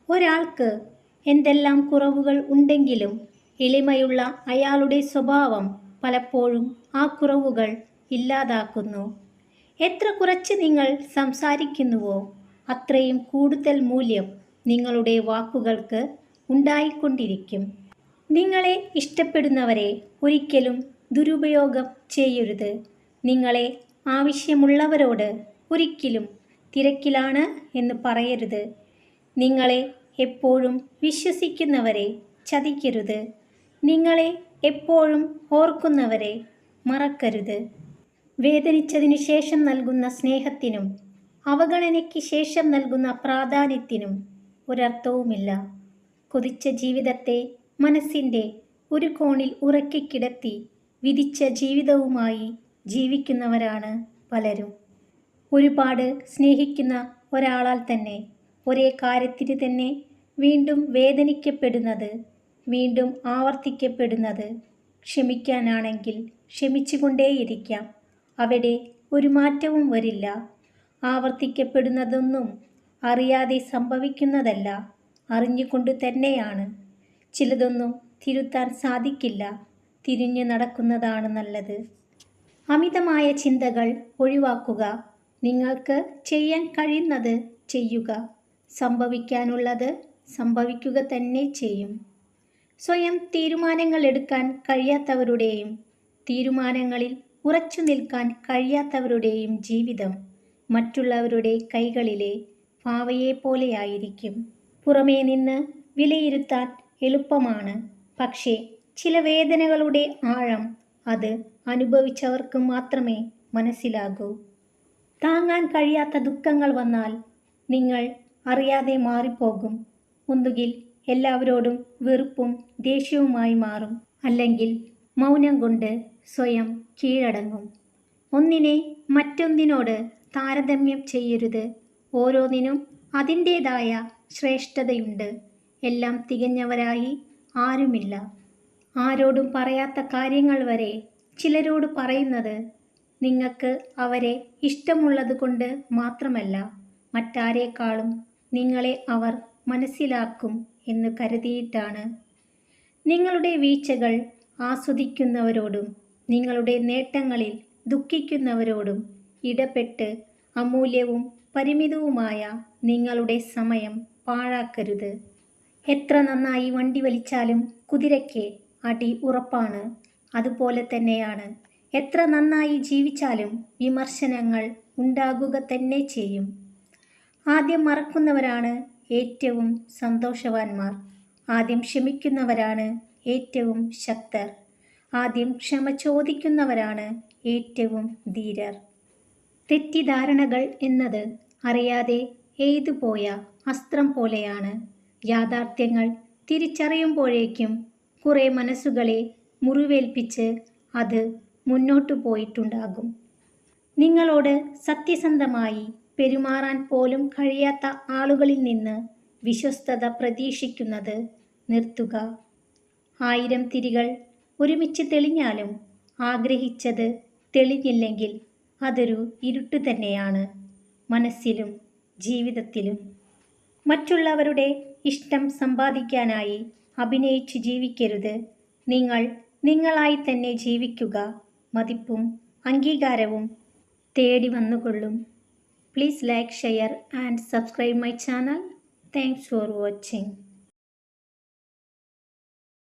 ഒരാൾക്ക് എന്തെല്ലാം കുറവുകൾ ഉണ്ടെങ്കിലും എളിമയുള്ള അയാളുടെ സ്വഭാവം പലപ്പോഴും ആ കുറവുകൾ ഇല്ലാതാക്കുന്നു. എത്ര കുറച്ച് നിങ്ങൾ സംസാരിക്കുന്നുവോ അത്രയും കൂടുതൽ മൂല്യം നിങ്ങളുടെ വാക്കുകൾക്ക് ഉണ്ടായിക്കൊണ്ടിരിക്കും. നിങ്ങളെ ഇഷ്ടപ്പെടുന്നവരെ ഒരിക്കലും ദുരുപയോഗം ചെയ്യരുത്. നിങ്ങളെ ആവശ്യമുള്ളവരോട് ഒരിക്കലും തിരക്കിലാണ് എന്ന് പറയരുത്. നിങ്ങളെ എപ്പോഴും വിശ്വസിക്കുന്നവരെ ചതിക്കരുത്. നിങ്ങളെ എപ്പോഴും ഓർക്കുന്നവരെ മറക്കരുത്. വേദനിച്ചതിനു ശേഷം നൽകുന്ന സ്നേഹത്തിനും അവഗണനയ്ക്ക് ശേഷം നൽകുന്ന പ്രാധാന്യത്തിനും ഒരർത്ഥവുമില്ല. കൊതിച്ച ജീവിതത്തെ മനസ്സിൻ്റെ ഒരു കോണിൽ ഉറക്കിക്കിടത്തി വിധിച്ച ജീവിതവുമായി ജീവിക്കുന്നവരാണ് പലരും. ഒരുപാട് സ്നേഹിക്കുന്ന ഒരാളാൽ തന്നെ ഒരേ കാര്യത്തിന് തന്നെ വീണ്ടും വേദനിക്കപ്പെടുന്നത്, വീണ്ടും ആവർത്തിക്കപ്പെടുന്നത്. ക്ഷമിക്കാനാണെങ്കിൽ ക്ഷമിച്ചുകൊണ്ടേയിരിക്കാം. അവിടെ ഒരു മാറ്റവും വരില്ല. ആവർത്തിക്കപ്പെടുന്നതൊന്നും അറിയാതെ സംഭവിക്കുന്നതല്ല, അറിഞ്ഞുകൊണ്ട് തന്നെയാണ്. ചിലതൊന്നും തിരുത്താൻ സാധിക്കില്ല. തിരിഞ്ഞു നടക്കുന്നതാണ് നല്ലത്. അമിതമായ ചിന്തകൾ ഒഴിവാക്കുക. നിങ്ങൾക്ക് ചെയ്യാൻ കഴിയുന്നത് ചെയ്യുക. സംഭവിക്കാനുള്ളത് സംഭവിക്കുക തന്നെ ചെയ്യും. സ്വയം തീരുമാനങ്ങൾ എടുക്കാൻ കഴിയാത്തവരുടെയും തീരുമാനങ്ങളിൽ ഉറച്ചു നിൽക്കാൻ കഴിയാത്തവരുടെയും ജീവിതം മറ്റുള്ളവരുടെ കൈകളിലെ പാവയെപ്പോലെയായിരിക്കും. പുറമേ നിന്ന് വിലയിരുത്താൻ എളുപ്പമാണ്. പക്ഷേ ചില വേദനകളുടെ ആഴം അത് അനുഭവിച്ചവർക്ക് മാത്രമേ മനസ്സിലാകൂ. താങ്ങാൻ കഴിയാത്ത ദുഃഖങ്ങൾ വന്നാൽ നിങ്ങൾ അറിയാതെ മാറിപ്പോകും. ഒന്നുകിൽ എല്ലാവരോടും വെറുപ്പും ദേഷ്യവുമായി മാറും, അല്ലെങ്കിൽ മൗനം കൊണ്ട് സ്വയം കീഴടങ്ങും. ഒന്നിനെ മറ്റൊന്നിനോട് താരതമ്യം ചെയ്യരുത്. ഓരോന്നിനും അതിൻ്റേതായ ശ്രേഷ്ഠതയുണ്ട്. എല്ലാം തികഞ്ഞവരായി ആരുമില്ല. ആരോടും പറയാത്ത കാര്യങ്ങൾ വരെ ചിലരോട് പറയുന്നത് നിങ്ങൾക്ക് അവരെ ഇഷ്ടമുള്ളത് കൊണ്ട് മാത്രമല്ല, മറ്റാരേക്കാളും നിങ്ങളെ അവർ മനസ്സിലാക്കും എന്ന് കരുതിയിട്ടാണ്. നിങ്ങളുടെ വീഴ്ചകൾ ആസ്വദിക്കുന്നവരോടും നിങ്ങളുടെ നേട്ടങ്ങളിൽ ദുഃഖിക്കുന്നവരോടും ഇടപെട്ട് അമൂല്യവും പരിമിതവുമായ നിങ്ങളുടെ സമയം പാഴാക്കരുത്. എത്ര നന്നായി വണ്ടി വലിച്ചാലും കുതിരയ്ക്ക് അടി ഉറപ്പാണ്. അതുപോലെ തന്നെയാണ് എത്ര നന്നായി ജീവിച്ചാലും വിമർശനങ്ങൾ ഉണ്ടാകുക തന്നെ ചെയ്യും. ആദ്യം മറക്കുന്നവരാണ് ഏറ്റവും സന്തോഷവാന്മാർ. ആദ്യം ക്ഷമിക്കുന്നവരാണ് ഏറ്റവും ശക്തർ. ആദ്യം ക്ഷമ ചോദിക്കുന്നവരാണ് ഏറ്റവും ധീരർ. തെറ്റിദ്ധാരണകൾ എന്നത് അറിയാതെ എയ്തുപോയ അസ്ത്രം പോലെയാണ്. യാഥാർത്ഥ്യങ്ങൾ തിരിച്ചറിയുമ്പോഴേക്കും കുറേ മനസ്സുകളെ മുറിവേൽപ്പിച്ച് അത് മുന്നോട്ടു പോയിട്ടുണ്ടാകും. നിങ്ങളോട് സത്യസന്ധമായി പെരുമാറാൻ പോലും കഴിയാത്ത ആളുകളിൽ നിന്ന് വിശ്വസ്തത പ്രതീക്ഷിക്കുന്നത് നിർത്തുക. 1000 തിരികൾ ഒരുമിച്ച് തെളിഞ്ഞാലും ആഗ്രഹിച്ചത് തെളിഞ്ഞില്ലെങ്കിൽ അതൊരു ഇരുട്ട് തന്നെയാണ്, മനസ്സിലും ജീവിതത്തിലും. മറ്റുള്ളവരുടെ ഇഷ്ടം സമ്പാദിക്കാനായി അഭിനയിച്ചു ജീവിക്കരുത്. നിങ്ങൾ നിങ്ങളായി തന്നെ ജീവിക്കുക. മതിപ്പും അംഗീകാരവും തേടി വന്നുകൊള്ളും. Please like, share and subscribe my channel. Thanks for watching.